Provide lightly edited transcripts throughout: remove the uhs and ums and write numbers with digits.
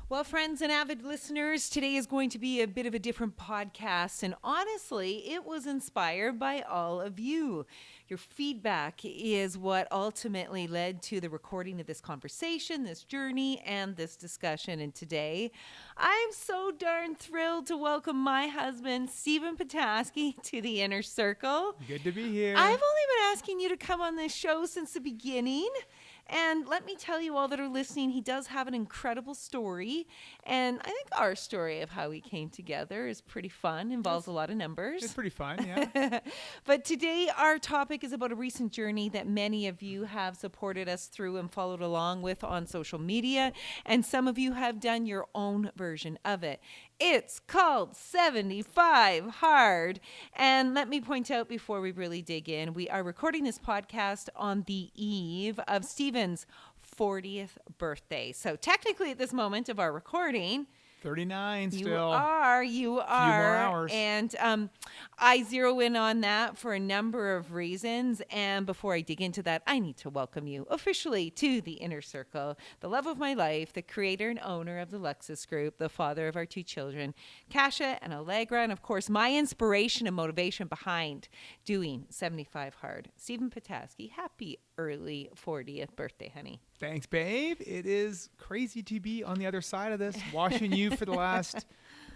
Well, friends and avid listeners, today is going to be a bit of a different podcast. And honestly, it was inspired by all of you. Your feedback is what ultimately led to the recording of this conversation, this journey, and this discussion. And today, I'm so darn thrilled to welcome my husband, Stephen Petasky, to the Inner Circle. Good to be here. I've only been asking you to come on this show since the beginning. And let me tell you all that are listening, he does have an incredible story. And I think our story of how we came together is pretty fun, involves a lot of numbers. It's pretty fun, yeah. But today our topic is about a recent journey that many of you have supported us through and followed along with on social media. And some of you have done your own version of it. It's called 75 Hard. And let me point out before we really dig in, we are recording this podcast on the eve of Stephen's 40th birthday. So technically at this moment of our recording, 39 still. You are. Few more hours. And I zero in on that for a number of reasons. And before I dig into that, I need to welcome you officially to the Inner Circle, the love of my life, the creator and owner of the Luxus Group, the father of our two children, Kasia and Allegra, and of course, my inspiration and motivation behind doing 75 Hard. Stephen Petasky, happy early 40th birthday, honey. Thanks, babe. It is crazy to be on the other side of this, watching you for the last,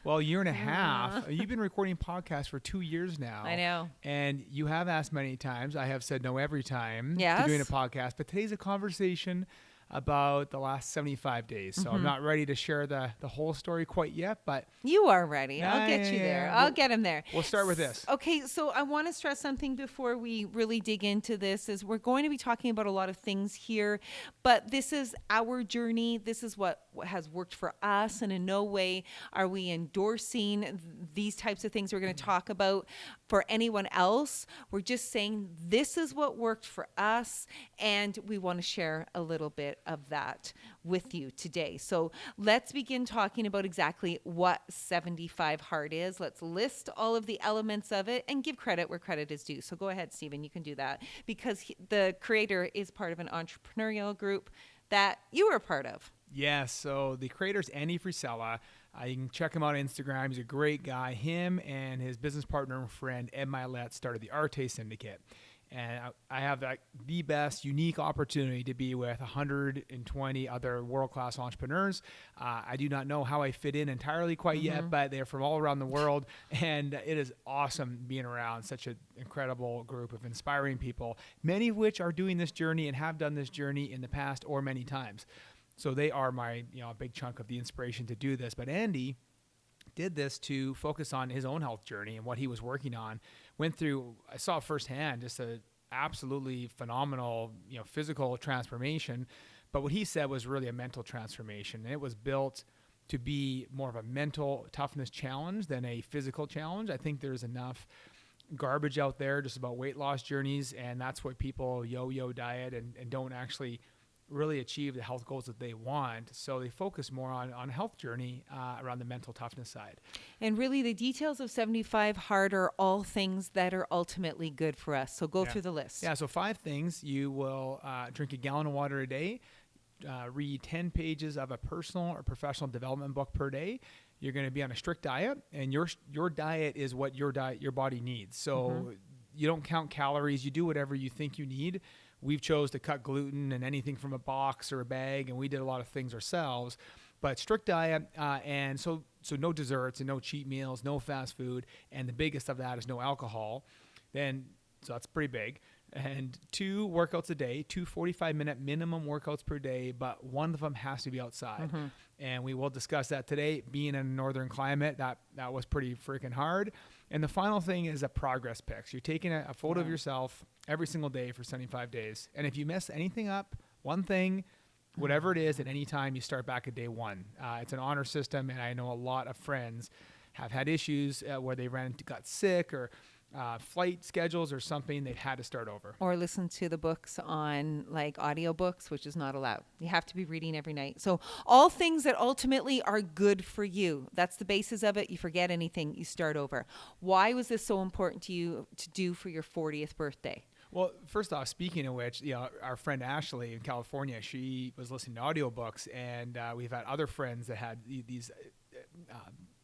year and a half. You've been recording podcasts for 2 years now. I know. And you have asked many times. I have said no every time Yes. to doing a podcast. But today's a conversation about the last 75 days. So I'm not ready to share the whole story quite yet, but You are ready. I'll get you there. I'll get him there. we'll start with this. Okay, so I want to stress something before we really dig into this is we're going to be talking about a lot of things here, but this is our journey. This is what has worked for us, and in no way are we endorsing these types of things we're going to talk about for anyone else. We're just saying this is what worked for us, and we want to share a little bit of that with you today. So let's begin talking about exactly what 75 Hard is. Let's list all of the elements of it and give credit where credit is due. So go ahead, Stephen, you can do that because the creator is part of an entrepreneurial group that you were a part of. Yes, so the creator's Andy Frisella. You can check him out on Instagram. He's a great guy. Him and his business partner and friend, Ed Milet, started the Arte Syndicate. And I have the best, unique opportunity to be with 120 other world-class entrepreneurs. I do not know how I fit in entirely quite yet, but they're from all around the world. And it is awesome being around such an incredible group of inspiring people, many of which are doing this journey and have done this journey in the past or many times. So they are my, a big chunk of the inspiration to do this. But Andy did this to focus on his own health journey and what he was working on. Went through, I saw firsthand, just a absolutely phenomenal, physical transformation. But what he said was really a mental transformation. And it was built to be more of a mental toughness challenge than a physical challenge. I think there's enough garbage out there just about weight loss journeys, and that's what people yo-yo diet and don't actually really achieve the health goals that they want. So they focus more on a health journey around the mental toughness side. And really the details of 75 Hard are all things that are ultimately good for us. So go through the list. Yeah, so 5 things. You will drink a gallon of water a day, read 10 pages of a personal or professional development book per day. You're going to be on a strict diet, and your diet is what your body needs. So you don't count calories. You do whatever you think you need. We've chose to cut gluten and anything from a box or a bag, and we did a lot of things ourselves. But strict diet, and so no desserts and no cheat meals, no fast food, and the biggest of that is no alcohol. So that's pretty big. And 2 workouts a day, 2 45-minute minimum workouts per day, but one of them has to be outside. And we will discuss that today. Being in a northern climate, that was pretty freaking hard. And the final thing is a progress pic. So you're taking a photo of yourself every single day for 75 days. And if you mess anything up, one thing, whatever it is, at any time, you start back at day 1. It's an honor system, and I know a lot of friends have had issues where they got sick or flight schedules or something, they've had to start over. Or listen to the books on like audiobooks, which is not allowed. You have to be reading every night. So all things that ultimately are good for you. That's the basis of it. You forget anything, you start over. Why was this so important to you to do for your 40th birthday? Well, first off, speaking of which, our friend Ashley in California, she was listening to audiobooks, and we've had other friends that had these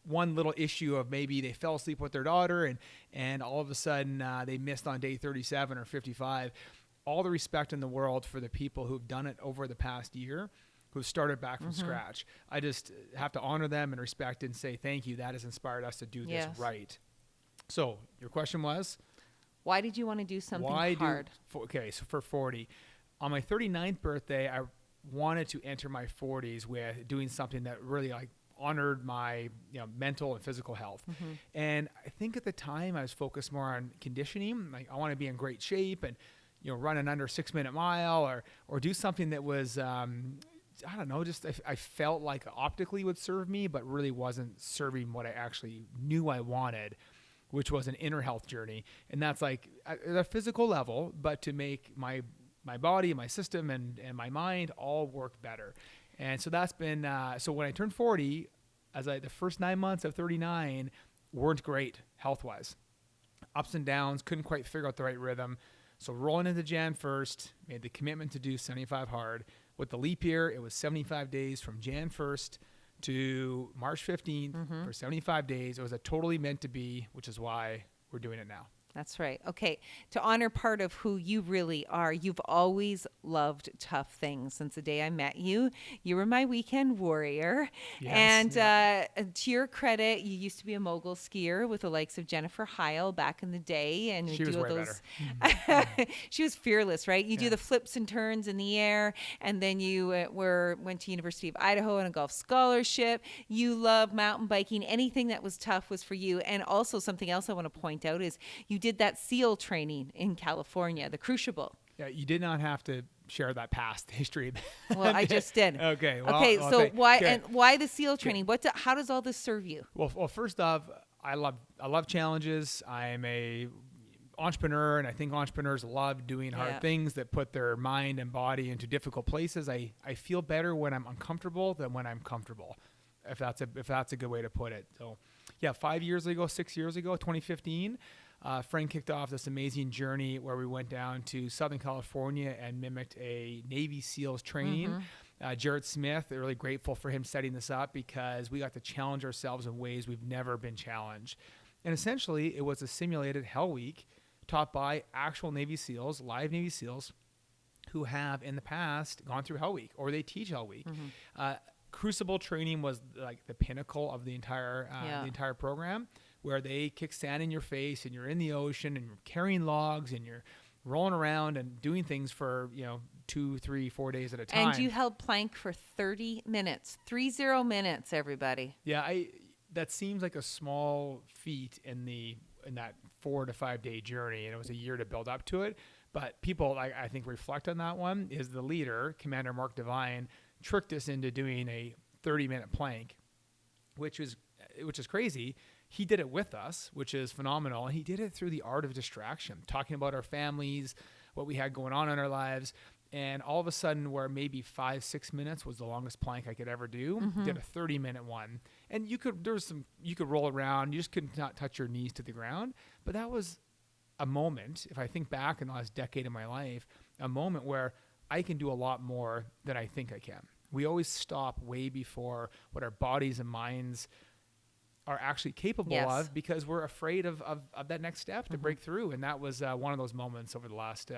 one little issue of maybe they fell asleep with their daughter and all of a sudden they missed on day 37 or 55. All the respect in the world for the people who've done it over the past year, who started back from scratch. I just have to honor them and respect and say thank you. That has inspired us to do this right. So your question was? Why did you want to do something hard? So for 40, on my 39th birthday, I wanted to enter my 40s with doing something that really honored my mental and physical health. And I think at the time I was focused more on conditioning. Like I want to be in great shape and run an under 6-minute mile or do something that was I don't know, just I felt like optically would serve me, but really wasn't serving what I actually knew I wanted, which was an inner health journey. And that's like at a physical level, but to make my body, my system, and my mind all work better. And so that's been, so when I turned 40, the first 9 months of 39 weren't great health-wise. Ups and downs, couldn't quite figure out the right rhythm. So rolling into Jan 1st, made the commitment to do 75 hard. With the leap year, it was 75 days from Jan 1st to March 15th for 75 days. It was a totally meant to be, which is why we're doing it now. That's right. Okay. To honor part of who you really are, you've always loved tough things. Since the day I met you, you were my weekend warrior. Yes, and to your credit, you used to be a mogul skier with the likes of Jennifer Heil back in the day. And she was way better. She was fearless, right? You do the flips and turns in the air. And then you went to University of Idaho on a golf scholarship. You love mountain biking. Anything that was tough was for you. And also something else I want to point out is you did that SEAL training in California, the Crucible. Yeah, you did not have to share that past history. Well, I just did. Okay. Well, okay. So why okay. and why the SEAL training? How does all this serve you? Well, first off, I love challenges. I'm a entrepreneur, and I think entrepreneurs love doing hard things that put their mind and body into difficult places. I feel better when I'm uncomfortable than when I'm comfortable, if that's a good way to put it. So, 6 years ago, 2015. Frank kicked off this amazing journey where we went down to Southern California and mimicked a Navy SEALs training. Jarrett Smith, really grateful for him setting this up because we got to challenge ourselves in ways we've never been challenged. And essentially, it was a simulated Hell Week taught by actual Navy SEALs, live Navy SEALs, who have in the past gone through Hell Week or they teach Hell Week. Crucible training was like the pinnacle of the entire program, where they kick sand in your face and you're in the ocean and you're carrying logs and you're rolling around and doing things for 2, 3, 4 days at a time. And you held plank for 30 minutes, 30 minutes, everybody. Yeah, that seems like a small feat in that 4 to 5 day journey, and it was a year to build up to it. But people, I think, reflect on that one. Is the leader, Commander Mark Devine, tricked us into doing a 30-minute plank, which is crazy. He did it with us, which is phenomenal. And he did it through the art of distraction, talking about our families, what we had going on in our lives. And all of a sudden, where maybe 5-6 minutes was the longest plank I could ever do, did a 30-minute one. And you could roll around. You just could not touch your knees to the ground. But that was a moment, if I think back in the last decade of my life, a moment where I can do a lot more than I think I can. We always stop way before what our bodies and minds are actually capable of, because we're afraid of that next step to break through. And that was one of those moments over the last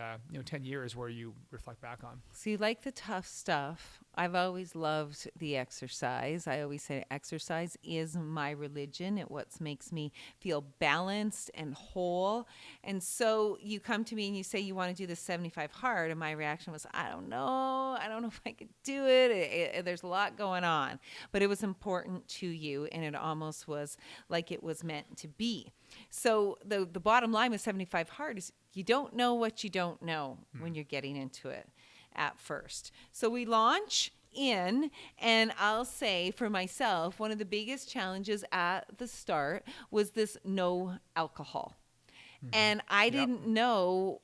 10 years where you reflect back on. So you like the tough stuff. I've always loved the exercise. I always say exercise is my religion. It what makes me feel balanced and whole. And so you come to me and you say you want to do the 75 hard, and my reaction was, I don't know if I could do it. There's a lot going on. But it was important to you, and it almost was like it was meant to be. So the bottom line with 75 hard is you don't know what you don't know when you're getting into it at first. So we launch in, and I'll say for myself, one of the biggest challenges at the start was this no alcohol. And I didn't know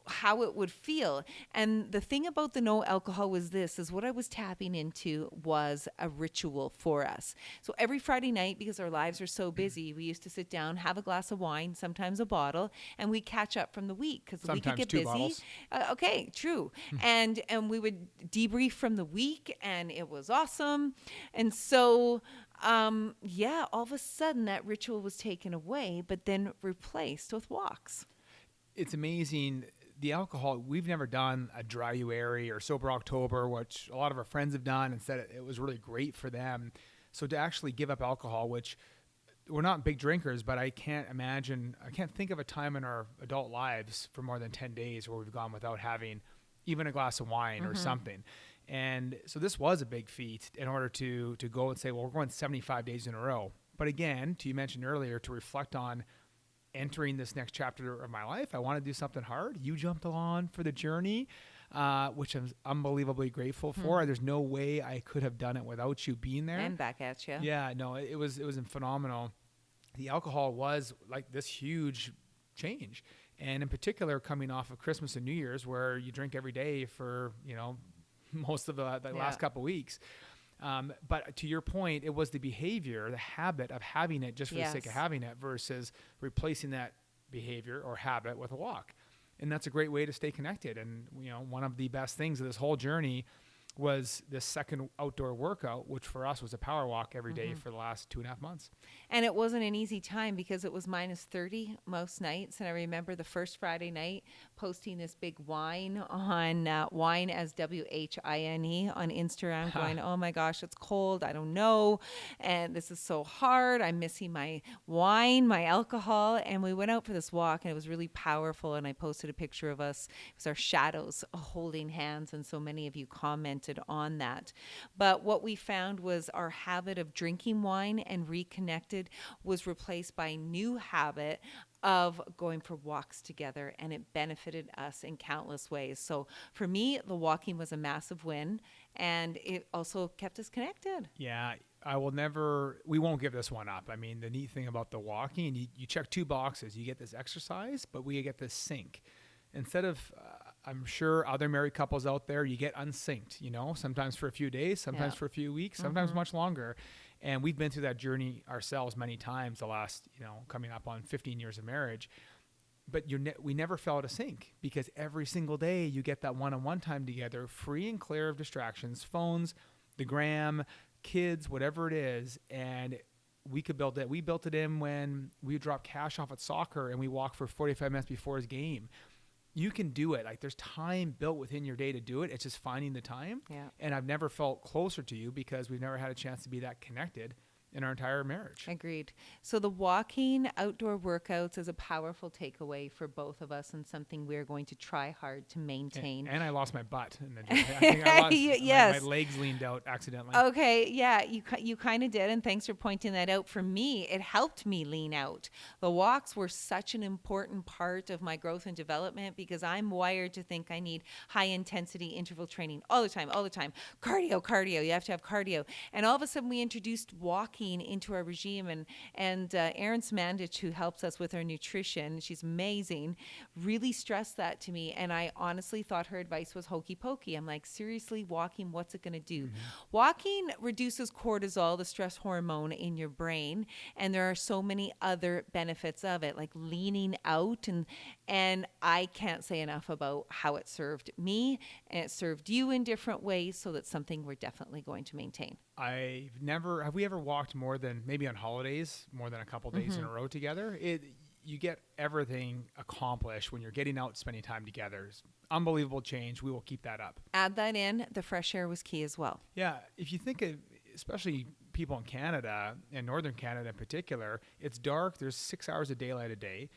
how it would feel. And the thing about the no alcohol was this, is what I was tapping into was a ritual for us. So every Friday night, because our lives are so busy, we used to sit down, have a glass of wine, sometimes a bottle, and we catch up from the week because the week could Sometimes get two busy. bottles. Okay, true. And we would debrief from the week, and it was awesome. And so yeah, all of a sudden that ritual was taken away, but then replaced with walks. It's amazing. The alcohol, we've never done a dryuary or sober October, which a lot of our friends have done and said it was really great for them. So to actually give up alcohol, which we're not big drinkers, but I can't think of a time in our adult lives for more than 10 days where we've gone without having even a glass of wine or something. And so this was a big feat in order to go and say, well, we're going 75 days in a row. But again, you mentioned earlier, to reflect on entering this next chapter of my life, I want to do something hard. You jumped along for the journey, which I'm unbelievably grateful for. There's no way I could have done it without you being there. And back at you. Yeah, no, it was phenomenal. The alcohol was like this huge change. And in particular, coming off of Christmas and New Year's, where you drink every day for, most of the last couple of weeks. But to your point, it was the behavior, the habit of having it just for the sake of having it versus replacing that behavior or habit with a walk. And that's a great way to stay connected. And, one of the best things of this whole journey was this second outdoor workout, which for us was a power walk every day for the last 2.5 months. And it wasn't an easy time because it was -30 most nights. And I remember the first Friday night posting this big whine on wine as WHINE on Instagram going, oh my gosh, it's cold. I don't know. And this is so hard. I'm missing my wine, my alcohol. And we went out for this walk and it was really powerful. And I posted a picture of us. It was our shadows holding hands. And so many of you commented on that. But what we found was our habit of drinking wine and reconnected was replaced by a new habit of going for walks together, and it benefited us in countless ways. So for me, the walking was a massive win, and it also kept us connected. Yeah, we won't give this one up. I mean, the neat thing about the walking, you check 2 boxes. You get this exercise, but we get this sync. Instead of, I'm sure other married couples out there, you get unsynced, sometimes for a few days, sometimes for a few weeks, sometimes much longer. And we've been through that journey ourselves many times the last, coming up on 15 years of marriage. But we never fell out of sync because every single day you get that one-on-one time together, free and clear of distractions, phones, the gram, kids, whatever it is. And we could build it. We built it in when we drop cash off at soccer and we walk for 45 minutes before his game. You can do it. Like, there's time built within your day to do it. It's just finding the time. Yeah. And I've never felt closer to you because we've never had a chance to be that connected in our entire marriage. Agreed. So the walking outdoor workouts is a powerful takeaway for both of us and something we're going to try hard to maintain. And I lost my butt in the gym. I think I lost Yes. my legs leaned out accidentally. Okay, yeah, you kind of did, and thanks for pointing that out. For me, it helped me lean out. The walks were such an important part of my growth and development because I'm wired to think I need high-intensity interval training all the time. Cardio. You have to have cardio. And all of a sudden, we introduced walking into our regime, and Erin Smandich, who helps us with our nutrition, she's amazing, really stressed that to me. And I honestly thought her advice was hokey pokey. I'm like, seriously, walking, what's it going to do? Walking reduces cortisol, the stress hormone in your brain, and there are so many other benefits of it, like leaning out, and I can't say enough about how it served me and it served you in different ways. So that's something we're definitely going to maintain. Have we ever walked more than, maybe on holidays, more than a couple days in a row together? You get everything accomplished when you're getting out, spending time together. It's unbelievable change. We will keep that up. Add that in. The fresh air was key as well. Yeah. If you think of, especially people in Canada and Northern Canada in particular, it's dark. There's 6 hours of daylight a day.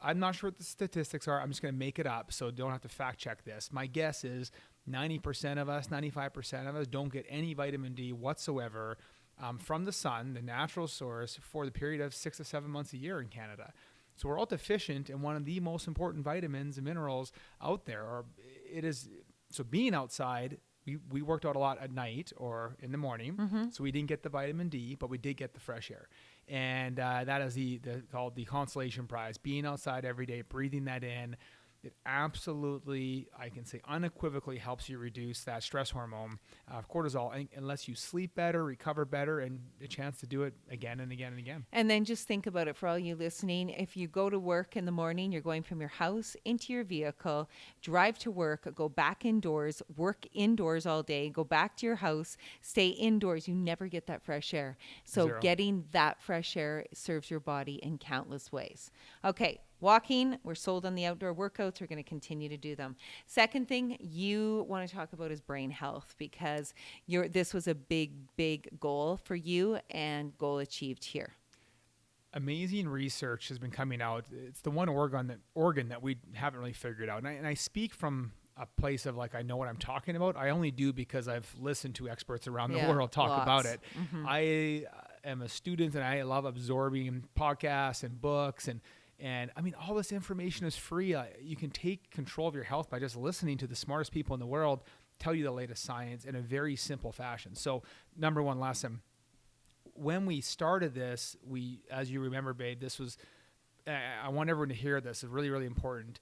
I'm not sure what the statistics are. I'm just going to make it up, so don't have to fact check this. My guess is 90% of us, 95% of us don't get any vitamin D whatsoever from the sun, the natural source, for the period of 6 to 7 months a year in Canada. So we're all deficient in one of the most important vitamins and minerals out there. So being outside, we worked out a lot at night or in the morning, so we didn't get the vitamin D, but we did get the fresh air. And that is called the consolation prize, being outside every day, breathing that in. It absolutely, I can say unequivocally, helps you reduce that stress hormone, cortisol, unless you sleep better, recover better, and a chance to do it again and again and again. And then just think about it for all you listening. If you go to work in the morning, you're going from your house into your vehicle, drive to work, go back indoors, work indoors all day, go back to your house, stay indoors. You never get that fresh air. So Zero. getting that fresh air serves your body in countless ways. Okay. Walking, we're sold on the outdoor workouts. We're going to continue to do them. Second thing you want to talk about is brain health, because this was a big goal for you, and goal achieved here. Amazing research has been coming out. It's the one organ that we haven't really figured out. And I speak from a place of like, I know what I'm talking about. I only do because I've listened to experts around the world talk about it. I am a student, and I love absorbing podcasts and books, and I mean, all this information is free. You can take control of your health by just listening to the smartest people in the world tell you the latest science in a very simple fashion. So, number one lesson, when we started this, as you remember, babe, this was, I want everyone to hear this. It's really, really important.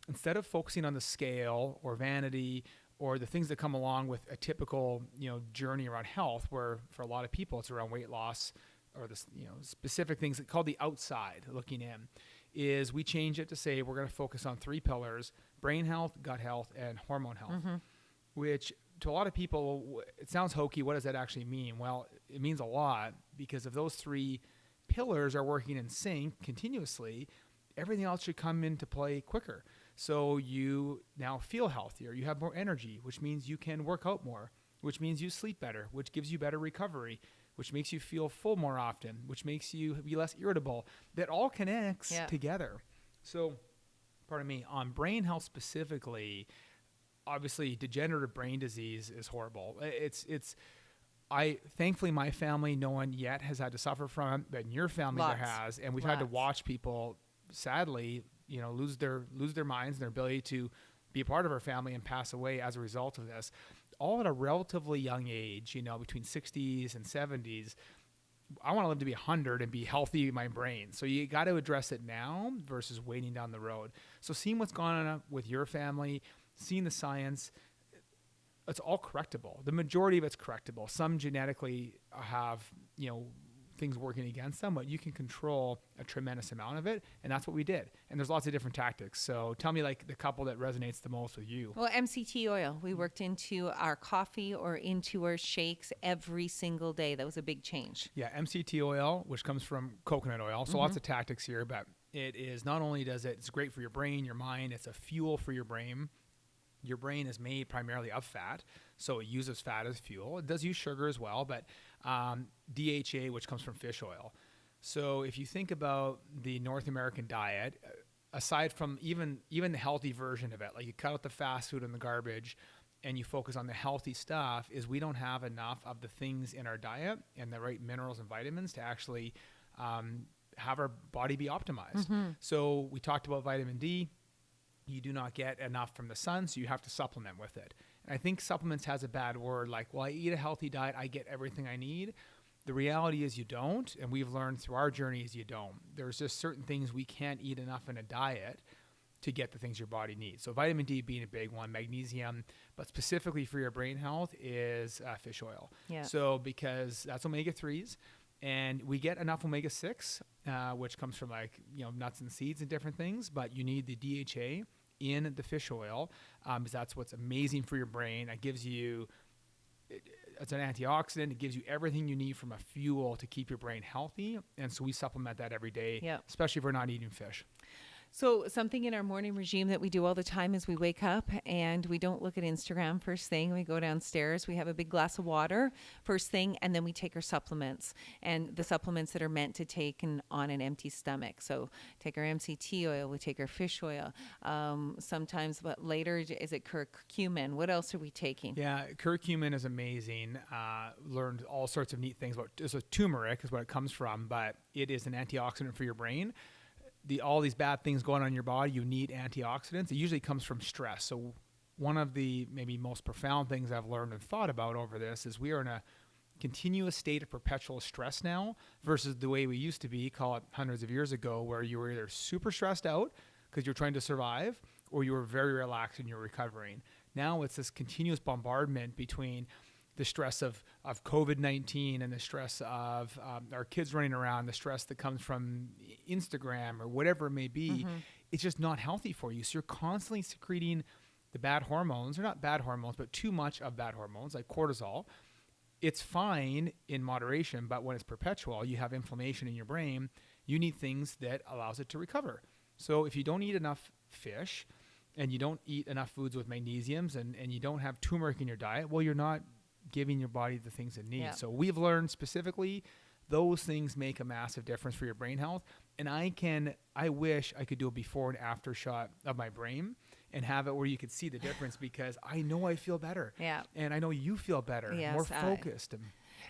Instead of focusing on the scale or vanity or the things that come along with a typical, journey around health, where for a lot of people it's around weight loss or this, specific things called the outside looking in, is we change it to say we're going to focus on 3 pillars: brain health, gut health, and hormone health, which to a lot of people, it sounds hokey. What does that actually mean? Well, it means a lot, because if those 3 pillars are working in sync continuously, everything else should come into play quicker. So you now feel healthier. You have more energy, which means you can work out more, which means you sleep better, which gives you better recovery, which makes you feel full more often, which makes you be less irritable. That all connects together. So, pardon me, on brain health specifically, obviously degenerative brain disease is horrible. Thankfully my family, no one yet has had to suffer from it, but in your family there has, and we've had to watch people sadly, lose their minds and their ability to be a part of our family and pass away as a result of this, all at a relatively young age, between 60s and 70s. I want to live to be 100 and be healthy in my brain. So you got to address it now versus waiting down the road. So seeing what's going on with your family, seeing the science, it's all correctable. The majority of it's correctable. Some genetically have, things working against them, but you can control a tremendous amount of it. And that's what we did. And there's lots of different tactics. So tell me like the couple that resonates the most with you. Well, MCT oil, we worked into our coffee or into our shakes every single day. That was a big change. Yeah. MCT oil, which comes from coconut oil. So lots of tactics here, but it is not only it's great for your brain, your mind, it's a fuel for your brain. Your brain is made primarily of fat, so it uses fat as fuel. It does use sugar as well, but DHA, which comes from fish oil. So if you think about the North American diet, aside from even the healthy version of it, like you cut out the fast food and the garbage, and you focus on the healthy stuff, is we don't have enough of the things in our diet and the right minerals and vitamins to actually have our body be optimized. So we talked about vitamin D. You do not get enough from the sun, so you have to supplement with it. And I think supplements has a bad word, like, well, I eat a healthy diet, I get everything I need. The reality is you don't, and we've learned through our journeys you don't. There's just certain things we can't eat enough in a diet to get the things your body needs. So vitamin D being a big one, magnesium, but specifically for your brain health is fish oil. Yeah. So because that's omega-3s, and we get enough omega-6, which comes from nuts and seeds and different things, but you need the DHA in the fish oil, because that's what's amazing for your brain. It gives you, it's an antioxidant. It gives you everything you need from a fuel to keep your brain healthy. And so we supplement that every day, especially if we're not eating fish. So something in our morning regime that we do all the time is we wake up and we don't look at Instagram first thing. We go downstairs, we have a big glass of water first thing, and then we take our supplements, and the supplements that are meant to take on an empty stomach. So take our MCT oil, we take our fish oil. Sometimes, but later, is it curcumin? What else are we taking? Yeah, curcumin is amazing. Learned all sorts of neat things about it. So turmeric is what it comes from, but it is an antioxidant for your brain. All these bad things going on in your body, you need antioxidants. It usually comes from stress. So one of the maybe most profound things I've learned and thought about over this is we are in a continuous state of perpetual stress now versus the way we used to be, call it hundreds of years ago, where you were either super stressed out because you're trying to survive, or you were very relaxed and you're recovering. Now it's this continuous bombardment between the stress of COVID-19 and the stress of our kids running around, the stress that comes from Instagram or whatever it may be. It's just not healthy for you. So you're constantly secreting the bad hormones, or not bad hormones, but too much of bad hormones like cortisol. It's fine in moderation, but when it's perpetual, you have inflammation in your brain, you need things that allows it to recover. So if you don't eat enough fish and you don't eat enough foods with magnesiums and you don't have turmeric in your diet, well, you're not giving your body the things it needs. Yeah. So we've learned specifically those things make a massive difference for your brain health. And I wish I could do a before and after shot of my brain and have it where you could see the difference, because I know I feel better. Yeah. And I know you feel better, more focused.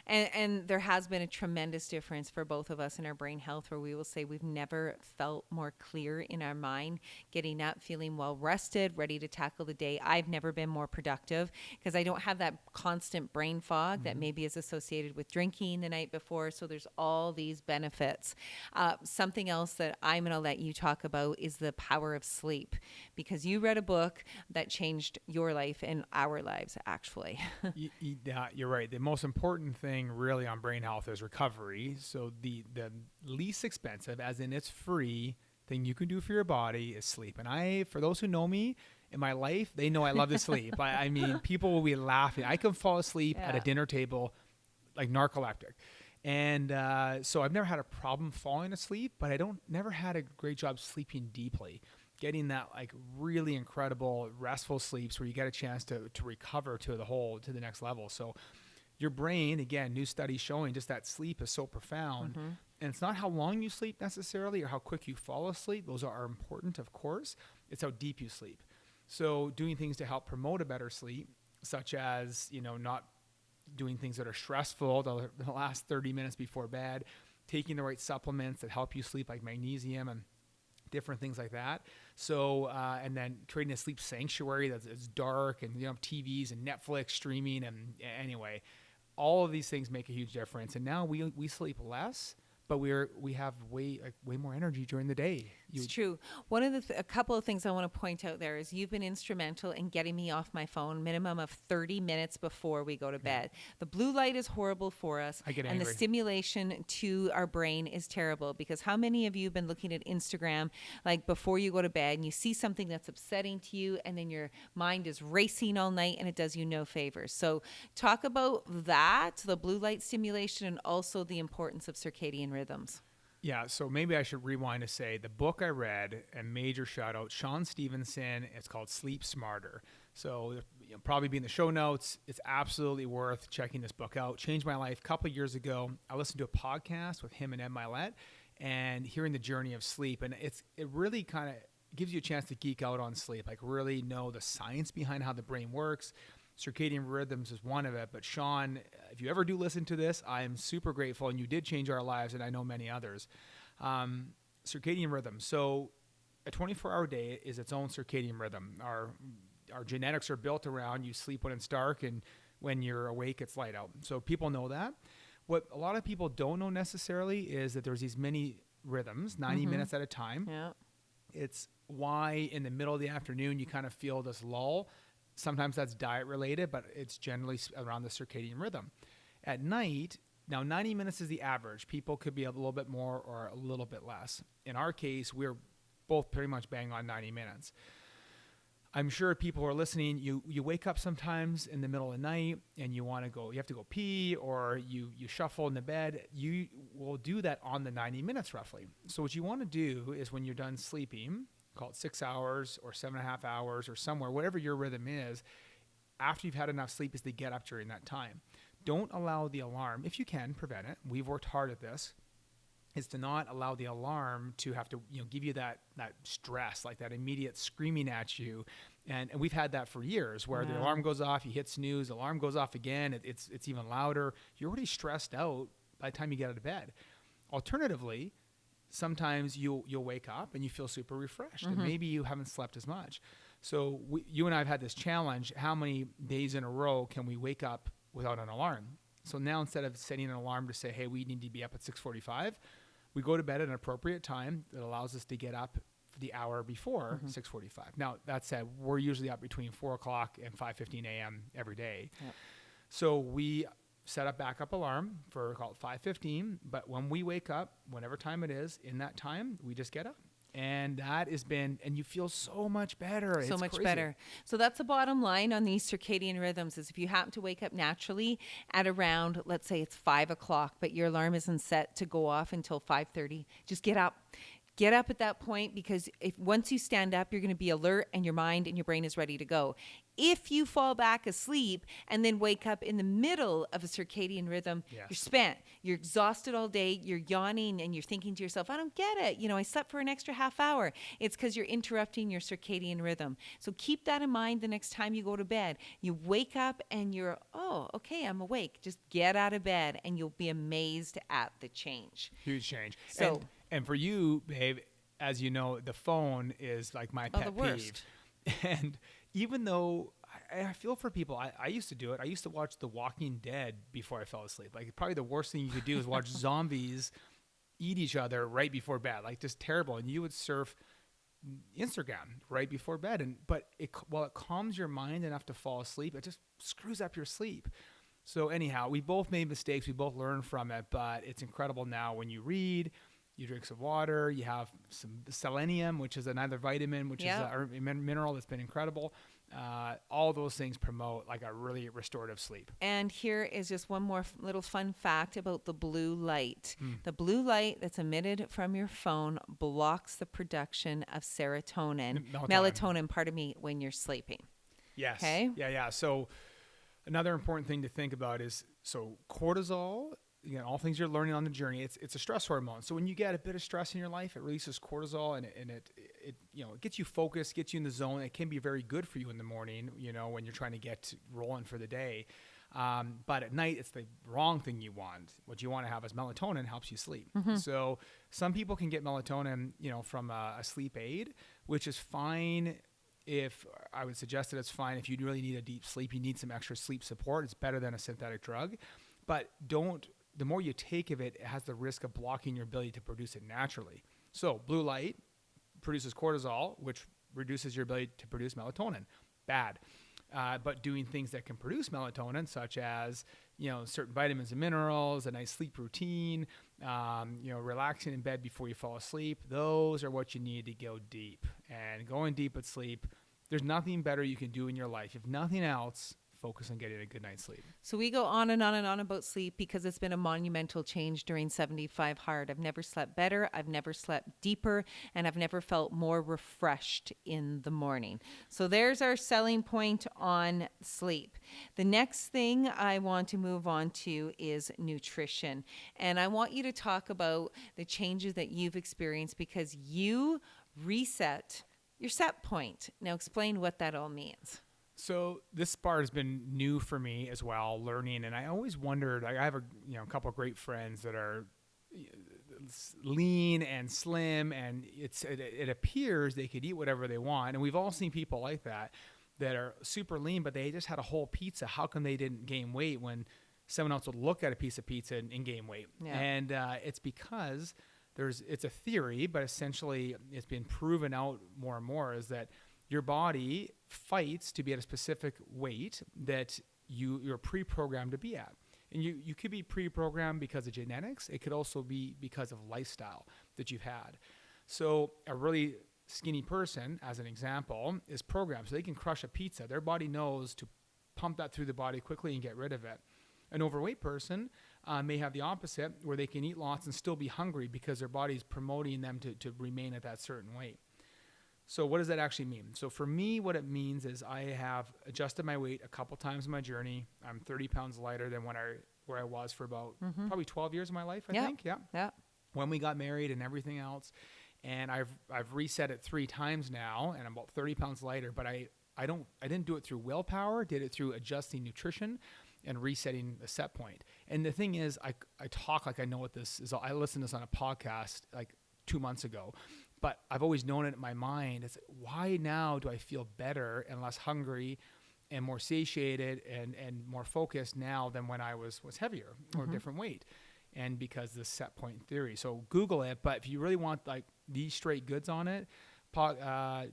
And there has been a tremendous difference for both of us in our brain health, where we will say we've never felt more clear in our mind, getting up, feeling well rested, ready to tackle the day. I've never been more productive because I don't have that constant brain fog that maybe is associated with drinking the night before. So there's all these benefits. Something else that I'm going to let you talk about is the power of sleep, because you read a book that changed your life and our lives, actually. Yeah, you're right. The most important thing really on brain health is recovery. So the least expensive, as in it's free, thing you can do for your body is sleep. And for those who know me in my life, they know I love to sleep. I mean, people will be laughing. I can fall asleep at a dinner table like narcoleptic. And so I've never had a problem falling asleep, but never had a great job sleeping deeply, getting that like really incredible restful sleeps where you get a chance to recover to the next level. So your brain, again, new studies showing just that sleep is so profound. And it's not how long you sleep necessarily or how quick you fall asleep. Those are important, of course. It's how deep you sleep. So doing things to help promote a better sleep, such as, not doing things that are stressful the last 30 minutes before bed, taking the right supplements that help you sleep, like magnesium and different things like that. So, and then creating a sleep sanctuary that's dark, and TVs and Netflix streaming, and anyway, all of these things make a huge difference. And now we sleep less, but we have way more energy during the day. It's true. One of a couple of things I want to point out there is you've been instrumental in getting me off my phone minimum of 30 minutes before we go to bed. The blue light is horrible for us. I get angry. And the stimulation to our brain is terrible, because how many of you have been looking at Instagram like before you go to bed and you see something that's upsetting to you, and then your mind is racing all night and it does you no favors. So talk about that, the blue light stimulation, and also the importance of circadian rhythms. Yeah, so maybe I should rewind to say the book I read, and major shout out, Sean Stevenson, it's called Sleep Smarter. So probably be in the show notes. It's absolutely worth checking this book out. Changed my life a couple of years ago. I listened to a podcast with him and Ed Milet, and hearing the journey of sleep. And it really kind of gives you a chance to geek out on sleep, like really know the science behind how the brain works. Circadian rhythms is one of it. But Sean, if you ever do listen to this, I am super grateful, and you did change our lives, and I know many others. Circadian rhythm. So a 24-hour day is its own circadian rhythm. Our genetics are built around you sleep when it's dark, and when you're awake, it's light out. So people know that. What a lot of people don't know necessarily is that there's these many rhythms, 90 minutes at a time. Yeah. It's why in the middle of the afternoon you kind of feel this lull. Sometimes that's diet related, but it's generally around the circadian rhythm. At night, now 90 minutes is the average. People could be a little bit more or a little bit less. In our case, we're both pretty much bang on 90 minutes. I'm sure people who are listening, you wake up sometimes in the middle of the night and you have to go pee, or you shuffle in the bed. You will do that on the 90 minutes roughly. So what you want to do is, when you're done sleeping, call it 6 hours or 7.5 hours or somewhere, whatever your rhythm is, after you've had enough sleep, is to get up during that time. Don't allow the alarm, if you can prevent it, we've worked hard at this, is to not allow the alarm to have to give you that stress, like that immediate screaming at you. And we've had that for years, where the alarm goes off, you hit snooze, alarm goes off again, it's even louder. You're already stressed out by the time you get out of bed. Alternatively, sometimes you'll wake up and you feel super refreshed, and maybe you haven't slept as much. So you and I have had this challenge: how many days in a row can we wake up without an alarm? So now, instead of setting an alarm to say, hey, we need to be up at 6:45, we go to bed at an appropriate time that allows us to get up the hour before 6:45. Now, that said, we're usually up between 4 o'clock and 5:15 a.m. every day. Yep. So we set a backup alarm for called 5:15. But when we wake up, whatever time it is, in that time, we just get up. And that has been, and you feel so much better. So it's much crazy. better. So that's the bottom line on these circadian rhythms is if you happen to wake up naturally at around, let's say it's 5 o'clock, but your alarm isn't set to go off until 5:30, just get up. Get up at that point because if once you stand up, you're going to be alert and your mind and your brain is ready to go. If you fall back asleep and then wake up in the middle of a circadian rhythm, Yes. you're spent. You're exhausted all day. You're yawning and you're thinking to yourself, I don't get it. I slept for an extra half hour. It's because you're interrupting your circadian rhythm. So keep that in mind the next time you go to bed. You wake up and you're, oh, okay, I'm awake. Just get out of bed and you'll be amazed at the change. Huge change. So- and for you, babe, as you know, the phone is like my Oh, pet the worst. peeve. And even though I feel for people, I used to do it. I used to watch The Walking Dead before I fell asleep. Like probably the worst thing you could do is watch zombies eat each other right before bed. Like just terrible. And you would surf Instagram right before bed. But while it calms your mind enough to fall asleep, it just screws up your sleep. So anyhow, we both made mistakes. We both learned from it. But it's incredible now when you read, you drink some water, you have some selenium, which is another vitamin, which is a mineral that's been incredible. All those things promote like a really restorative sleep. And here is just one more little fun fact about the blue light. The blue light that's emitted from your phone blocks the production of melatonin, pardon me, when you're sleeping. Yes. Okay. Yeah. So another important thing to think about is cortisol. Again, all things you're learning on the journey. It's a stress hormone. So when you get a bit of stress in your life, it releases cortisol, and it gets you focused, gets you in the zone. It can be very good for you in the morning, when you're trying to get rolling for the day. But at night, it's the wrong thing you want. What you want to have is melatonin helps you sleep. So some people can get melatonin, from a sleep aid, which is fine. If I would suggest that it's fine if you really need a deep sleep, you need some extra sleep support. It's better than a synthetic drug, but the more you take of it, it has the risk of blocking your ability to produce it naturally. So blue light produces cortisol, which reduces your ability to produce melatonin. Bad. But doing things that can produce melatonin, such as, certain vitamins and minerals, a nice sleep routine, relaxing in bed before you fall asleep, those are what you need to go deep. And going deep with sleep, there's nothing better you can do in your life. If nothing else, focus on getting a good night's sleep. So we go on and on and on about sleep because it's been a monumental change during 75 Hard. I've never slept better, I've never slept deeper, and I've never felt more refreshed in the morning. So there's our selling point on sleep. The next thing I want to move on to is nutrition. And I want you to talk about the changes that you've experienced because you reset your set point. Now explain what that all means. So this part has been new for me as well, learning, and I always wondered. I have a couple of great friends that are lean and slim, and it appears they could eat whatever they want, and we've all seen people like that are super lean, but they just had a whole pizza. How come they didn't gain weight when someone else would look at a piece of pizza and gain weight? Yeah. And it's because it's a theory, but essentially it's been proven out more and more is that your body fights to be at a specific weight that you're pre-programmed to be at. And you could be pre-programmed because of genetics. It could also be because of lifestyle that you've had. So a really skinny person, as an example, is programmed. So they can crush a pizza. Their body knows to pump that through the body quickly and get rid of it. An overweight person may have the opposite, where they can eat lots and still be hungry because their body's promoting them to remain at that certain weight. So what does that actually mean? So for me, what it means is I have adjusted my weight a couple times in my journey. I'm 30 pounds lighter than where I was for about probably 12 years of my life, I think. Yeah. When we got married and everything else. And I've reset it 3 times now, and I'm about 30 pounds lighter, but I didn't do it through willpower, did it through adjusting nutrition and resetting the set point. And the thing is, I talk like I know what this is. I listened to this on a podcast like 2 months ago. But I've always known it in my mind. It's why now do I feel better and less hungry and more satiated and more focused now than when I was heavier or different weight? And because this set point theory. So Google it. But if you really want like these straight goods on it,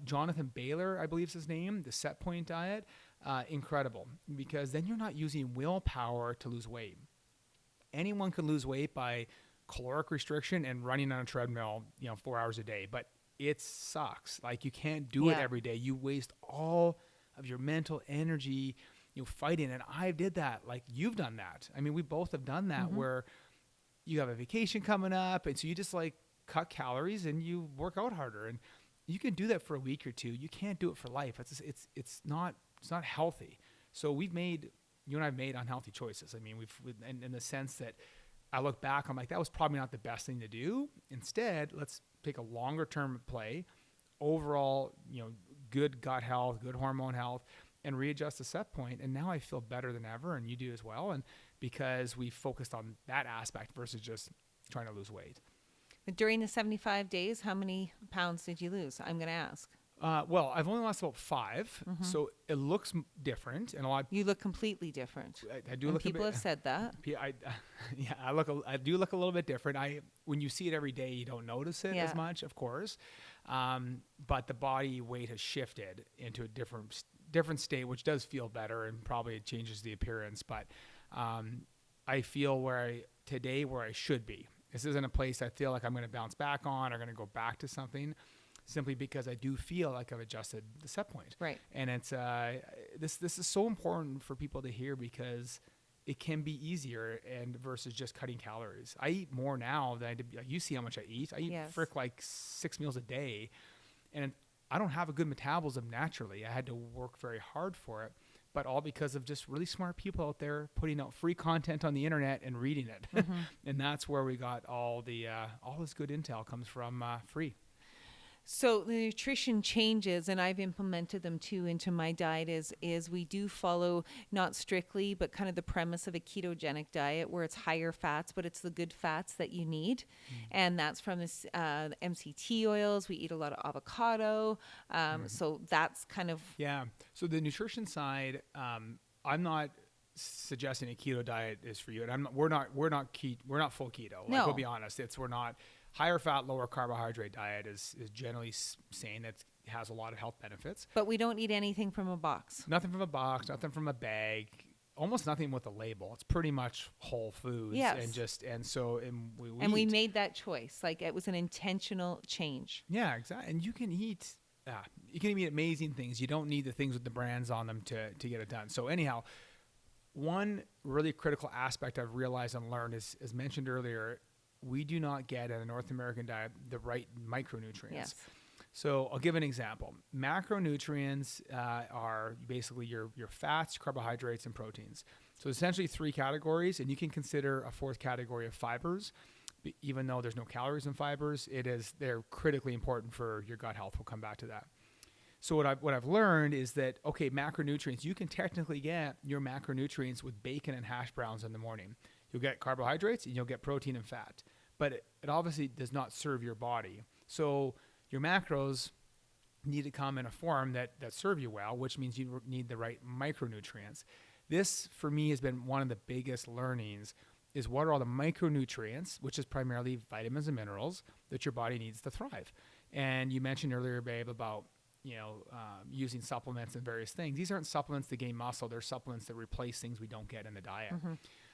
Jonathan Baylor, I believe is his name, the set point diet. Incredible, because then you're not using willpower to lose weight. Anyone can lose weight by caloric restriction and running on a treadmill, 4 hours a day, but it sucks. Like, you can't do it every day. You waste all of your mental energy, fighting. And I did that. Like, you've done that. I mean, we both have done that, where you have a vacation coming up, and so you just like cut calories and you work out harder, and you can do that for a week or two. You can't do it for life. It's not healthy. So you and I've made unhealthy choices. I mean, in the sense that I look back, I'm like, that was probably not the best thing to do. Instead, let's take a longer term play, overall, good gut health, good hormone health, and readjust the set point. And now I feel better than ever, and you do as well. And because we focused on that aspect versus just trying to lose weight. During the 75 days, how many pounds did you lose? I'm going to ask. Well, I've only lost about 5, so it looks different, and a lot. You look completely different. I do and look. People have said that. I do look a little bit different. When you see it every day, you don't notice it as much, of course. But the body weight has shifted into a different state, which does feel better, and probably it changes the appearance. But I feel where I should be. This isn't a place I feel like I'm going to bounce back on or going to go back to something, simply because I do feel like I've adjusted the set point. Right. And it's this is so important for people to hear, because it can be easier and versus just cutting calories. I eat more now than I did. You see how much I eat. I eat like 6 meals a day, and I don't have a good metabolism naturally. I had to work very hard for it, but all because of just really smart people out there putting out free content on the internet and reading it. And that's where we got all this good intel comes from, free. So the nutrition changes, and I've implemented them too into my diet, is we do follow, not strictly, but kind of the premise of a ketogenic diet, where it's higher fats, but it's the good fats that you need. And that's from this MCT oils. We eat a lot of avocado. So that's kind of. Yeah. So the nutrition side, I'm not suggesting a keto diet is for you. And we're not full keto. No. We'll be honest. We're not. Higher fat, lower carbohydrate diet is generally saying that has a lot of health benefits. But we don't eat anything from a box. Nothing from a box, nothing from a bag, almost nothing with a label. It's pretty much whole foods. Yes. And we made that choice. Like, it was an intentional change. Yeah, exactly. And you can eat amazing things. You don't need the things with the brands on them to get it done. So anyhow, one really critical aspect I've realized and learned is, as mentioned earlier, we do not get in a North American diet the right micronutrients. Yes. So I'll give an example. Macronutrients are basically your fats, carbohydrates, and proteins. So essentially 3 categories, and you can consider a 4th category of fibers. Even though there's no calories in fibers, they're critically important for your gut health. We'll come back to that. So what I've learned is that, okay, macronutrients, you can technically get your macronutrients with bacon and hash browns in the morning. You'll get carbohydrates and you'll get protein and fat, but it obviously does not serve your body. So your macros need to come in a form that serve you well, which means you need the right micronutrients. This, for me, has been one of the biggest learnings, is what are all the micronutrients, which is primarily vitamins and minerals, that your body needs to thrive. And you mentioned earlier, babe, about using supplements and various things. These aren't supplements to gain muscle. They're supplements that replace things we don't get in the diet.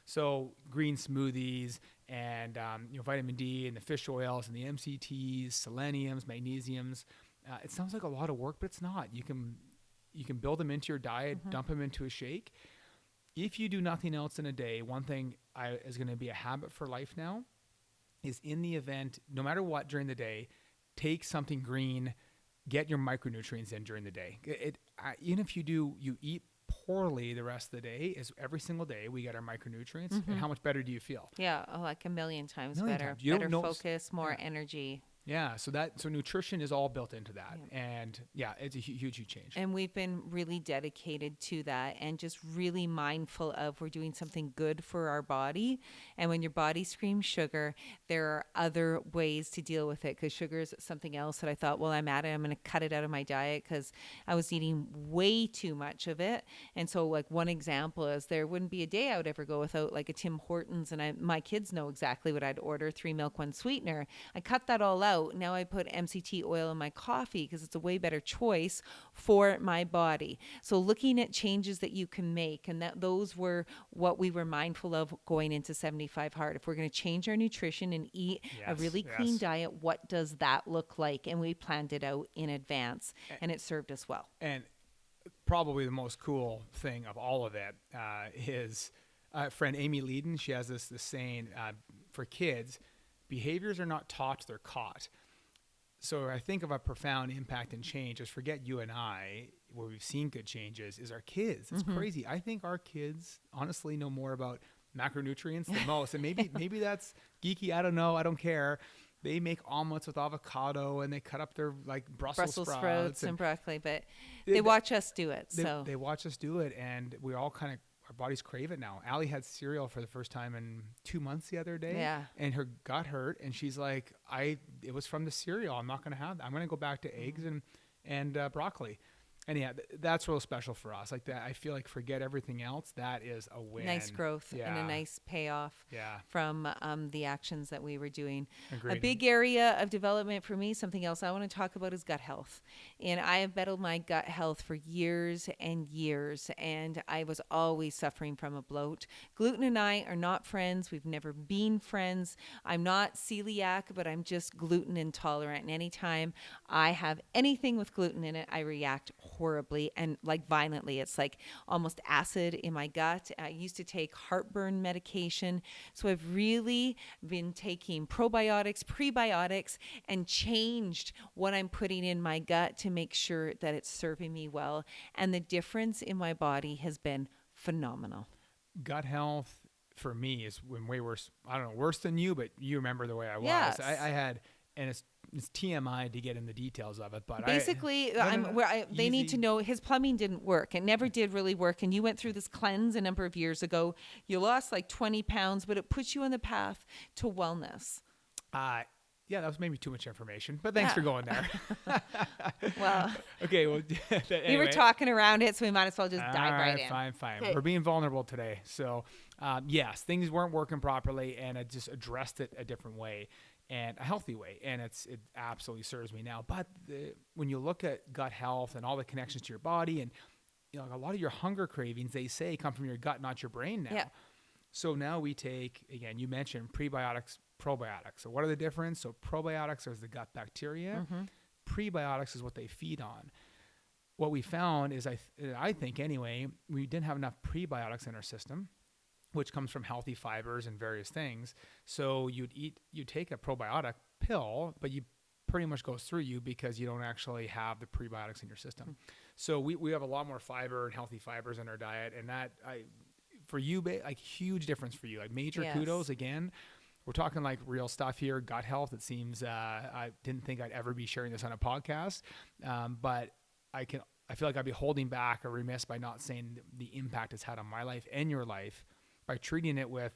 So green smoothies and vitamin D and the fish oils and the MCTs, seleniums, magnesiums. It sounds like a lot of work, but it's not. You can build them into your diet, dump them into a shake. If you do nothing else in a day, one thing is going to be a habit for life now is, in the event, no matter what during the day, take something green, get your micronutrients in during the day. Even if you eat poorly the rest of the day, is every single day we get our micronutrients. And how much better do you feel? Yeah, like a million times better. Better focus, more energy. Yeah, so nutrition is all built into that. Yeah. And yeah, it's a huge change. And we've been really dedicated to that, and just really mindful of, we're doing something good for our body. And when your body screams sugar, there are other ways to deal with it, because sugar is something else that I thought, well, I'm going to cut it out of my diet, because I was eating way too much of it. And so, like, one example is, there wouldn't be a day I would ever go without like a Tim Hortons, and my kids know exactly what I'd order: 3 milk, 1 sweetener. I cut that all out. out. Now I put MCT oil in my coffee because it's a way better choice for my body. So looking at changes that you can make, and that those were what we were mindful of going into 75 hard. If we're going to change our nutrition and eat a really clean diet, what does that look like? And we planned it out in advance, and it served us well. And probably the most cool thing of all of it is friend Amy Leeden. She has this saying for kids, behaviors are not taught, they're caught. So I think of a profound impact and change. Just forget you and I, where we've seen good changes, is our kids. It's crazy. I think our kids honestly know more about macronutrients than most. And maybe that's geeky. I don't know. I don't care. They make omelets with avocado and they cut up their like Brussels sprouts and broccoli, but they watch us do it. They watch us do it, and we all kind of, our bodies crave it now. Allie had cereal for the first time in 2 months the other day, and her gut hurt, and she's like, it was from the cereal. I'm not going to have that. I'm going to go back to eggs and broccoli. And yeah, that's real special for us. Like that, I feel like forget everything else. That is a win. Nice growth and a nice payoff from the actions that we were doing. Agreed. A big area of development for me, something else I want to talk about is gut health. And I have battled my gut health for years and years, and I was always suffering from a bloat. Gluten and I are not friends. We've never been friends. I'm not celiac, but I'm just gluten intolerant. And anytime I have anything with gluten in it, I react horribly and like violently. It's like almost acid in my gut. I used to take heartburn medication. So I've really been taking probiotics, prebiotics, and changed what I'm putting in my gut to make sure that it's serving me well. And the difference in my body has been phenomenal. Gut health for me is way worse. I don't know, worse than you, but you remember the way I was. Yes. I had, and it's TMI to get in the details of it, but basically, they need to know his plumbing didn't work. It never did really work. And you went through this cleanse a number of years ago. You lost like 20 pounds, but it puts you on the path to wellness. Yeah, that was maybe too much information, but thanks for going there. Well, okay. Well, anyway. We were talking around it, so we might as well just dive right in. Fine. Okay. We're being vulnerable today. So, yes, things weren't working properly, and I just addressed it a different way. And a healthy way, and it absolutely serves me now. But when you look at gut health and all the connections to your body, and a lot of your hunger cravings, they say, come from your gut, not your brain now. Yeah. So now we take, again, you mentioned prebiotics, probiotics. So what are the difference? So probiotics are the gut bacteria. Prebiotics is what they feed on. What we found is, I think anyway, we didn't have enough prebiotics in our system, which comes from healthy fibers and various things. So you take a probiotic pill, but you pretty much goes through you because you don't actually have the prebiotics in your system. So we have a lot more fiber and healthy fibers in our diet, and that for you, like huge difference for you. Like major kudos again. We're talking like real stuff here, gut health. It seems I didn't think I'd ever be sharing this on a podcast, but I feel like I'd be holding back or remiss by not saying the impact it's had on my life and your life, by treating it with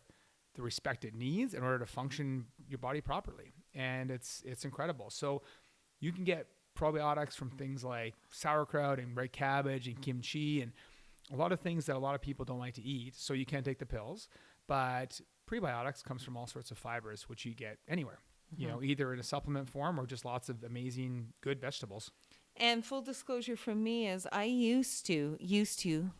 the respect it needs in order to function your body properly. And it's incredible. So you can get probiotics from things like sauerkraut and red cabbage and kimchi and a lot of things that a lot of people don't like to eat. So you can't take the pills, but prebiotics comes from all sorts of fibers, which you get anywhere, either in a supplement form or just lots of amazing, good vegetables. And full disclosure from me is I used to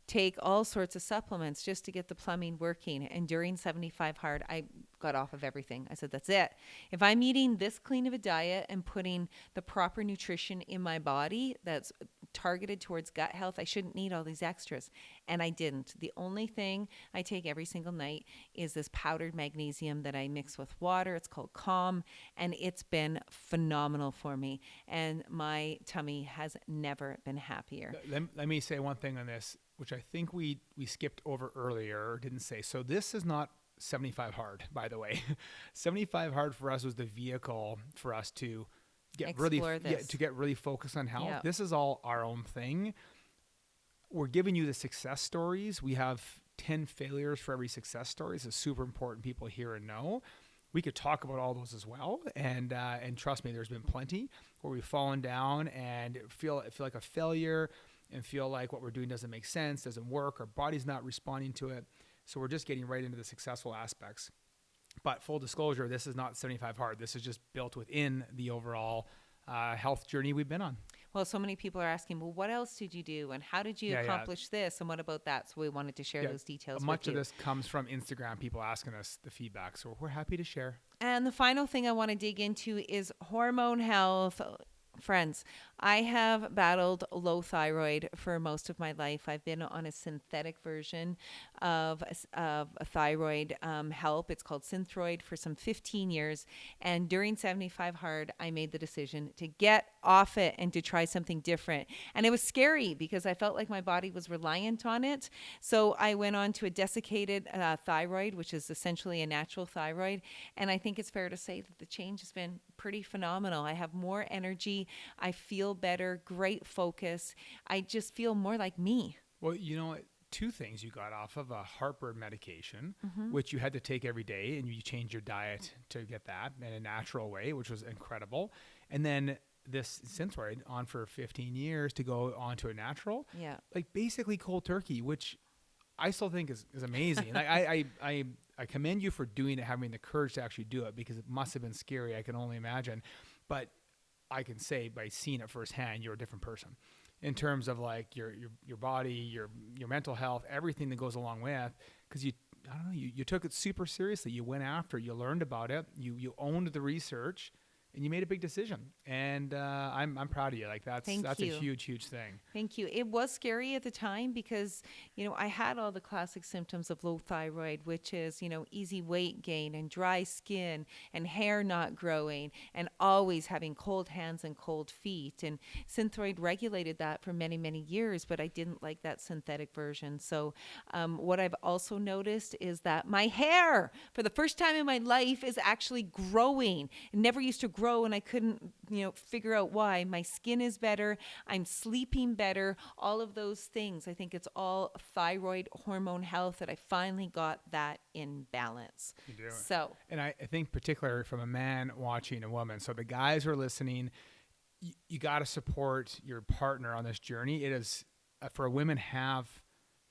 take all sorts of supplements just to get the plumbing working. And during 75 hard, I got off of everything. I said, that's it. If I'm eating this clean of a diet and putting the proper nutrition in my body that's targeted towards gut health, I shouldn't need all these extras. And I didn't. The only thing I take every single night is this powdered magnesium that I mix with water. It's called Calm, and it's been phenomenal for me. And my tummy has never been happier. Let me say one thing on this, which I think we skipped over earlier or didn't say. So this is not 75 hard, by the way. 75 hard for us was the vehicle for us to get really focused on health. Yep. This is all our own thing. We're giving you the success stories. We have 10 failures for every success story. It's super important people hear and know. We could talk about all those as well. And trust me, there's been plenty where we've fallen down and feel like a failure and feel like what we're doing doesn't make sense, doesn't work, our body's not responding to it. So we're just getting right into the successful aspects. But full disclosure, this is not 75 hard. This is just built within the overall health journey we've been on. Well, so many people are asking, well, what else did you do? And how did you Yeah, yeah. accomplish this? And what about that? So we wanted to share those details Much with of you. this comes from Instagram, people asking us the feedback. So we're happy to share. And the final thing I want to dig into is hormone health. Friends, I have battled low thyroid for most of my life. I've been on a synthetic version of a thyroid help. It's called Synthroid for some 15 years. And during 75 Hard, I made the decision to get off it and to try something different. And it was scary because I felt like my body was reliant on it. So I went on to a desiccated thyroid, which is essentially a natural thyroid. And I think it's fair to say that the change has been pretty phenomenal. I have more energy. I feel better, great focus. I just feel more like me. Well, you know, two things. You got off of a heartburn medication, which you had to take every day, and you changed your diet to get that in a natural way, which was incredible. And then this Synthroid on for 15 years to go on to a natural, like basically cold turkey, which I still think is amazing. I commend you for doing it, having the courage to actually do it, because it must have been scary. I can only imagine. But I can say by seeing it firsthand, you're a different person in terms of like your body, your mental health, everything that goes along with, because you took it super seriously. You went after it, you learned about it, you owned the research, and you made a big decision. And I'm proud of you. Like that's a huge thing. Thank you. It was scary at the time because, I had all the classic symptoms of low thyroid, which is, easy weight gain and dry skin and hair not growing and always having cold hands and cold feet. And Synthroid regulated that for many, many years, but I didn't like that synthetic version. So what I've also noticed is that my hair, for the first time in my life, is actually growing. It never used to grow, and I couldn't, figure out why. My skin is better. I'm sleeping better. All of those things. I think it's all thyroid hormone health that I finally got that in balance. You do. So, and I think particularly from a man watching a woman. So the guys who are listening, you got to support your partner on this journey. It is for women have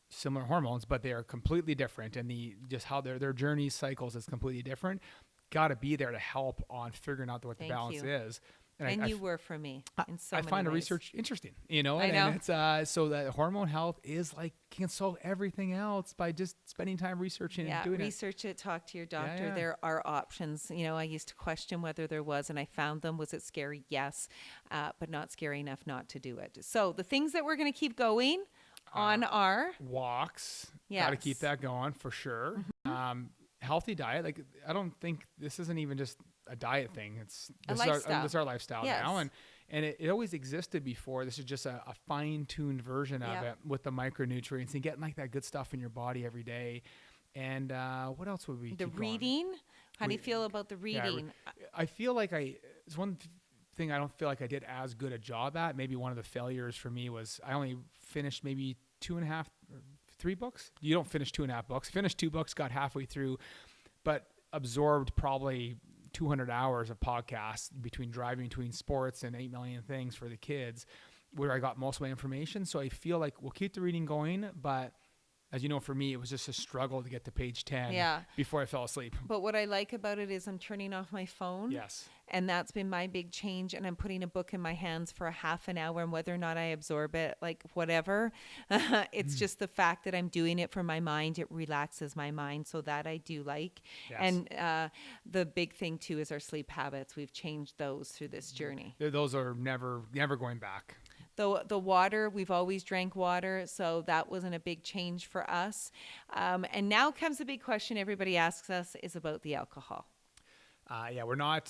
similar hormones, but they are completely different, and just how their journey cycles is completely different. Got to be there to help on figuring out what the balance is. And you were for me in so many ways. I find the research interesting, I know. And it's so that hormone health is like can solve everything else by just spending time researching and doing research it. Talk to your doctor. There are options. I used to question whether there was, and I found them. Was it scary? Yes, but not scary enough not to do it. So the things that we're going to keep going on are walks. Got to keep that going for sure. Healthy diet. Like I don't think this isn't even just a diet thing. This is our lifestyle now, and it always existed before. This is just a fine-tuned version of it with the micronutrients and getting like that good stuff in your body every day. And what else would we? The reading. How do you feel about the reading? I feel like it's one thing I don't feel like I did as good a job at. Maybe one of the failures for me was I only finished maybe 2.5 or 3 books. You don't finish 2.5 books. Finished 2 books, got halfway through, but absorbed probably 200 hours of podcasts between driving between sports and 8 million things for the kids, where I got most of my information. So I feel like we'll keep the reading going, but as you know, for me, it was just a struggle to get to page 10 before I fell asleep. But what I like about it is I'm turning off my phone. Yes. And that's been my big change. And I'm putting a book in my hands for a half an hour, and whether or not I absorb it, like whatever, it's just the fact that I'm doing it for my mind. It relaxes my mind. So that I do like. Yes. And the big thing too is our sleep habits. We've changed those through this journey. Those are never going back. The water, we've always drank water, so that wasn't a big change for us. And now comes the big question everybody asks us is about the alcohol. We're not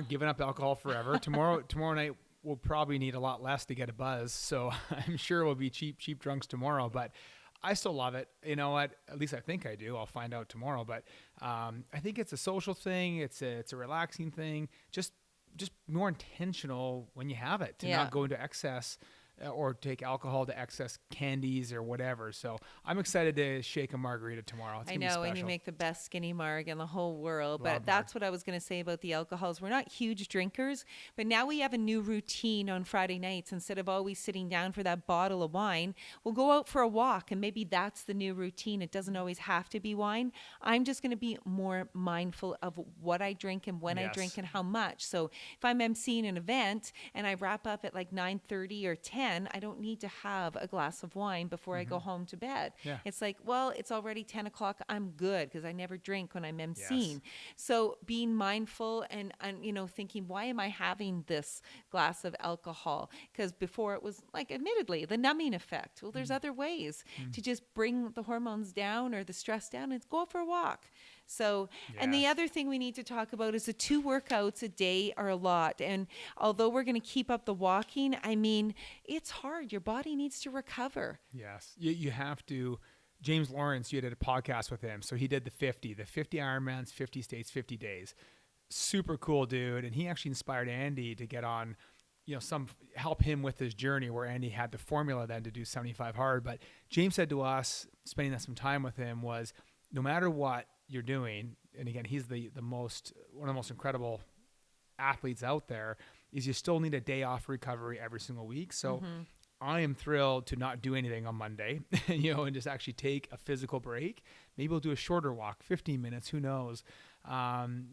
giving up alcohol forever. Tomorrow night we'll probably need a lot less to get a buzz, so I'm sure we'll be cheap drunks tomorrow. But I still love it. You know what? At least I think I do. I'll find out tomorrow. But I think it's a social thing. It's a relaxing thing. Just more intentional when you have it to not go into excess. or take alcohol to excess candies or whatever. So I'm excited to shake a margarita tomorrow. It's I gonna be know, special. and you make the best skinny marg in the whole world. Love But that's what I was going to say about the alcohols. We're not huge drinkers, but now we have a new routine on Friday nights. Instead of always sitting down for that bottle of wine, we'll go out for a walk, and maybe that's the new routine. It doesn't always have to be wine. I'm just going to be more mindful of what I drink and when I drink and how much. So if I'm emceeing an event and I wrap up at like 9:30 or 10, I don't need to have a glass of wine before I go home to bed. Yeah. It's like, well, it's already 10 o'clock. I'm good because I never drink when I'm emceeing. Yes. So being mindful and, thinking, why am I having this glass of alcohol? Because before it was like, admittedly, the numbing effect. Well, there's other ways to just bring the hormones down or the stress down and go for a walk. So, and the Yes. other thing we need to talk about is the 2 workouts a day are a lot. And although we're going to keep up the walking, I mean, it's hard. Your body needs to recover. Yes. You have to. James Lawrence, you did a podcast with him. So he did the 50 Ironmans, 50 states, 50 days. Super cool dude. And he actually inspired Andy to get on, help him with his journey, where Andy had the formula then to do 75 hard. But James said to us, spending some time with him, was no matter what you're doing, and again, he's one of the most incredible athletes out there, is you still need a day off recovery every single week. So I am thrilled to not do anything on Monday, and just actually take a physical break. Maybe we'll do a shorter walk, 15 minutes, who knows,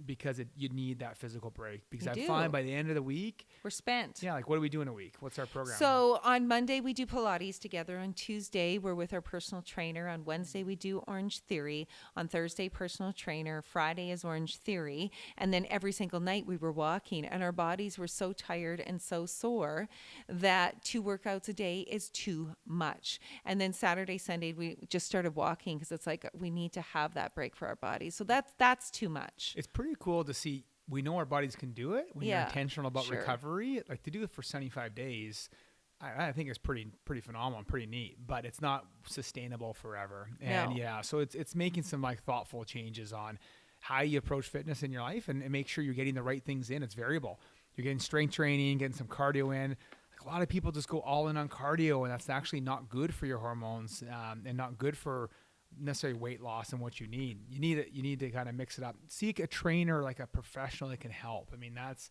because you need that physical break. Because I find by the end of the week, we're spent. Yeah, like what do we do in a week? What's our program? So on Monday, we do Pilates together. On Tuesday, we're with our personal trainer. On Wednesday, we do Orange Theory. On Thursday, personal trainer. Friday is Orange Theory. And then every single night we were walking, and our bodies were so tired and so sore that 2 workouts a day is too much. And then Saturday, Sunday, we just started walking because it's like we need to have that break for our bodies. So that's too much. It's pretty cool to see. We know our bodies can do it when you're intentional about recovery. Like, to do it for 75 days, I think it's pretty phenomenal and pretty neat, but it's not sustainable forever. And so it's making some like thoughtful changes on how you approach fitness in your life and make sure you're getting the right things in. It's variable. You're getting strength training, getting some cardio in. Like, a lot of people just go all in on cardio, and that's actually not good for your hormones and not good for necessarily weight loss and what you need. You need to kind of mix it up. Seek a trainer, like a professional that can help. I mean, that's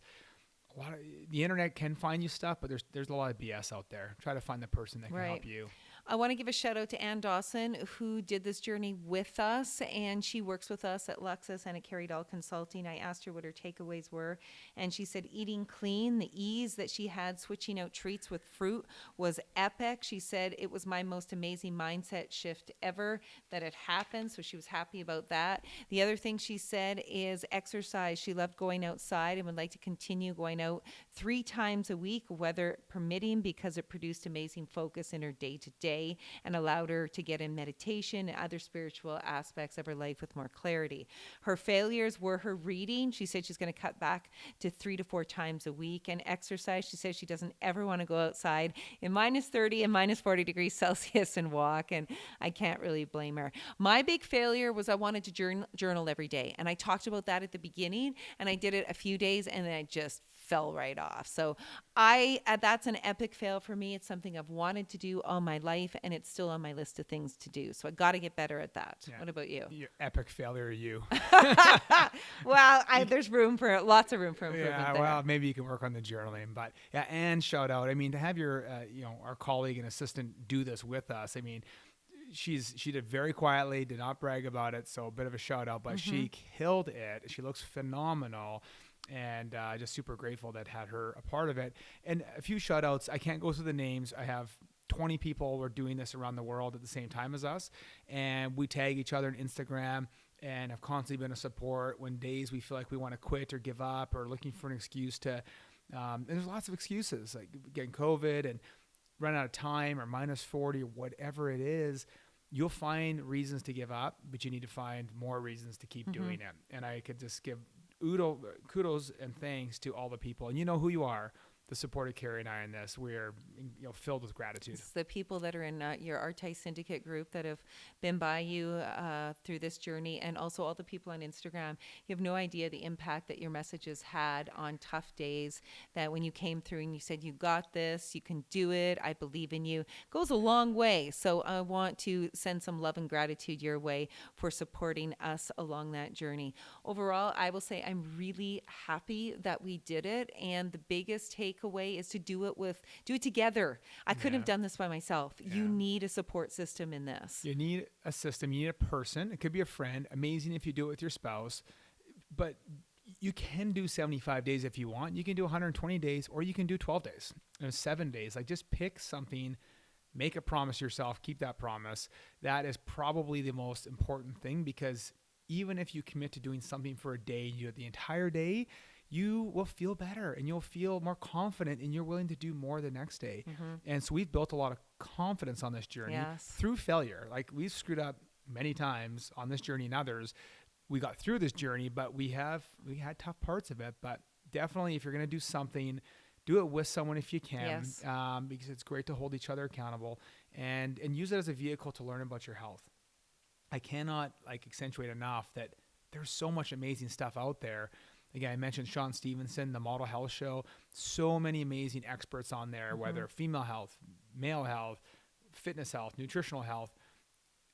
a lot of the internet can find you stuff, but there's a lot of BS out there. Try to find the person that can help you. I want to give a shout out to Ann Dawson, who did this journey with us, and she works with us at Luxus and at Carrie Consulting. I asked her what her takeaways were, and she said eating clean, the ease that she had switching out treats with fruit was epic. She said it was my most amazing mindset shift ever that had happened, so she was happy about that. The other thing she said is exercise. She loved going outside and would like to continue going out 3 times a week, weather permitting, because it produced amazing focus in her day-to-day and allowed her to get in meditation and other spiritual aspects of her life with more clarity. Her failures were her reading. She said she's going to cut back to 3 to 4 times a week. And exercise, she says she doesn't ever want to go outside in -30 and -40 degrees Celsius and walk, and I can't really blame her. My big failure was I wanted to journal every day, and I talked about that at the beginning, and I did it a few days, and then I just fell right off. So that's an epic fail for me. It's something I've wanted to do all my life, and it's still on my list of things to do. So I got to get better at that. Yeah. What about you? Your epic failure, you. Well, there's lots of room for improvement. Yeah, there. well, maybe you can work on the journaling, but yeah, and shout out. I mean, to have your, our colleague and assistant do this with us. I mean, she did very quietly, did not brag about it. So a bit of a shout out, but she killed it. She looks phenomenal. And just super grateful that had her a part of it. And a few shout outs. I can't go through the names. I have 20 people who are doing this around the world at the same time as us. And we tag each other on Instagram and have constantly been a support when days we feel like we want to quit or give up or looking for an excuse to. And there's lots of excuses, like getting COVID and run out of time or -40 or whatever it is. You'll find reasons to give up, but you need to find more reasons to keep doing it. And I could just give kudos and thanks to all the people, and you know who you are, the support of Carrie and I in this. We are filled with gratitude. It's the people that are in your Artai Syndicate group that have been by you through this journey, and also all the people on Instagram. You have no idea the impact that your messages had on tough days, that when you came through and you said, you got this, you can do it, I believe in you, goes a long way. So I want to send some love and gratitude your way for supporting us along that journey. Overall, I will say I'm really happy that we did it, and the biggest takeaway is to do it together. I couldn't have done this by myself. You need a support system in this. You need a system. You need a person. It could be a friend. Amazing if you do it with your spouse. But you can do 75 days if you want. You can do 120 days, or you can do 12 days, 7 days. Like, just pick something, make a promise yourself, keep that promise. That is probably the most important thing, because even if you commit to doing something for a day, you do it the entire day, you will feel better and you'll feel more confident, and you're willing to do more the next day. And so we've built a lot of confidence on this journey through failure. Like, we've screwed up many times on this journey and others. We got through this journey, but we had tough parts of it. But definitely, if you're going to do something, do it with someone if you can, because it's great to hold each other accountable, and use it as a vehicle to learn about your health. I cannot accentuate enough that there's so much amazing stuff out there. Again, I mentioned Sean Stevenson, the Model Health Show. So many amazing experts on there, whether female health, male health, fitness health, nutritional health.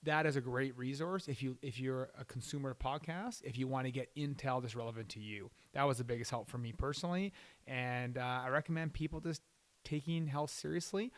That is a great resource if you're a consumer podcast, if you want to get intel that's relevant to you. That was the biggest help for me personally. And I recommend people just taking health seriously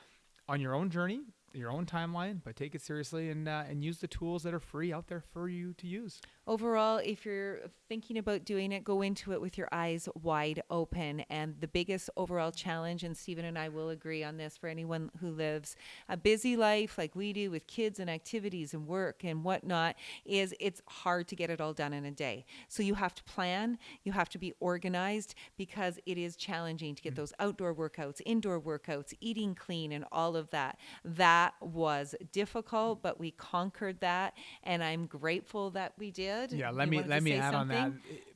on your own journey, your own timeline, but take it seriously and use the tools that are free out there for you to use. Overall, if you're thinking about doing it, go into it with your eyes wide open. And the biggest overall challenge, and Stephen and I will agree on this for anyone who lives a busy life like we do with kids and activities and work and whatnot, is it's hard to get it all done in a day. So you have to plan, you have to be organized, because it is challenging to get those outdoor workouts, indoor workouts, eating clean, and all of that. That was difficult, but we conquered that, and I'm grateful that we did. Yeah, let me add on that.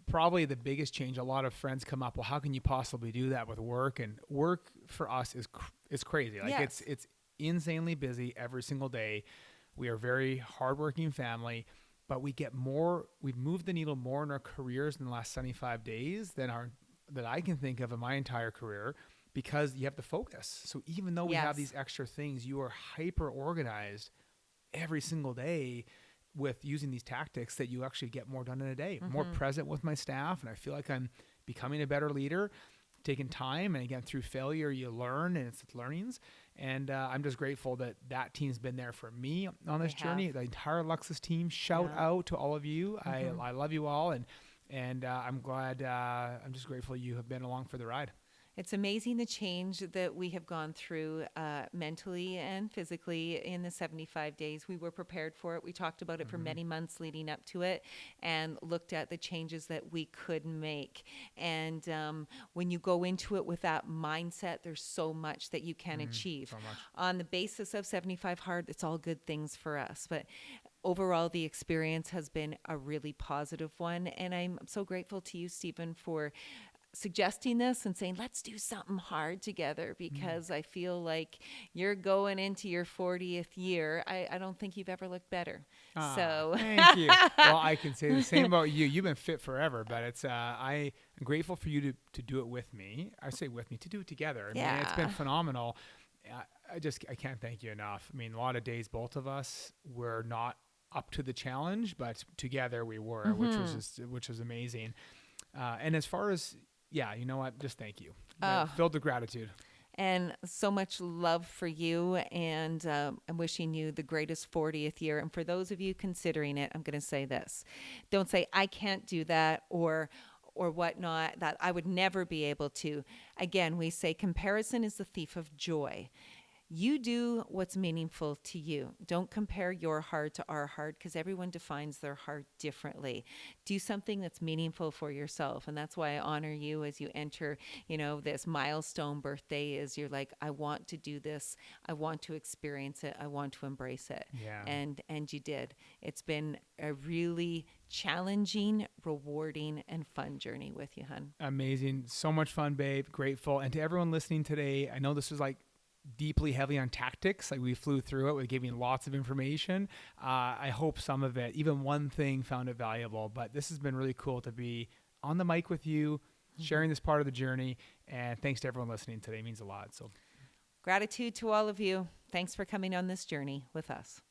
Probably the biggest change. A lot of friends come up, well, how can you possibly do that with work? And work for us is crazy. Like, it's insanely busy every single day. We are a very hardworking family, but we've moved the needle more in our careers in the last 75 days that I can think of in my entire career, because you have to focus. So even though we have these extra things, you are hyper organized every single day with using these tactics, that you actually get more done in a day, more present with my staff. And I feel like I'm becoming a better leader, taking time. And again, through failure, you learn, and it's learnings. And I'm just grateful that team's been there for me on this journey. The entire Luxus team, shout out to all of you. I love you all. And I'm glad, I'm just grateful you have been along for the ride. It's amazing the change that we have gone through mentally and physically in the 75 days. We were prepared for it. We talked about it for many months leading up to it, and looked at the changes that we could make. And when you go into it with that mindset, there's so much that you can achieve. So much. On the basis of 75 hard, it's all good things for us. But overall, the experience has been a really positive one. And I'm so grateful to you, Stephen, for suggesting this and saying, let's do something hard together, because I feel like you're going into your 40th year. I don't think you've ever looked better. So thank you. Well, I can say the same about you. You've been fit forever, but it's I am grateful for you to do it with me. I say with me, to do it together. I mean, it's been phenomenal. I can't thank you enough. I mean, a lot of days, both of us were not up to the challenge, but together we were, which was amazing. And as far as, you know what? Just thank you. Filled with gratitude. And so much love for you. And I'm wishing you the greatest 40th year. And for those of you considering it, I'm going to say this. Don't say, I can't do that, or whatnot, that I would never be able to. Again, we say comparison is the thief of joy. You do what's meaningful to you. Don't compare your hard to our hard, because everyone defines their hard differently. Do something that's meaningful for yourself. And that's why I honor you as you enter, this milestone birthday. Is you're like, I want to do this. I want to experience it. I want to embrace it. Yeah. And you did. It's been a really challenging, rewarding, and fun journey with you, hun. Amazing. So much fun, babe. Grateful. And to everyone listening today, I know this was like deeply heavy on tactics. Like we flew through it. We gave you lots of information. I hope some of it, even one thing, found it valuable. But this has been really cool to be on the mic with you, sharing this part of the journey. And thanks to everyone listening today. It means a lot. So gratitude to all of you. Thanks for coming on this journey with us.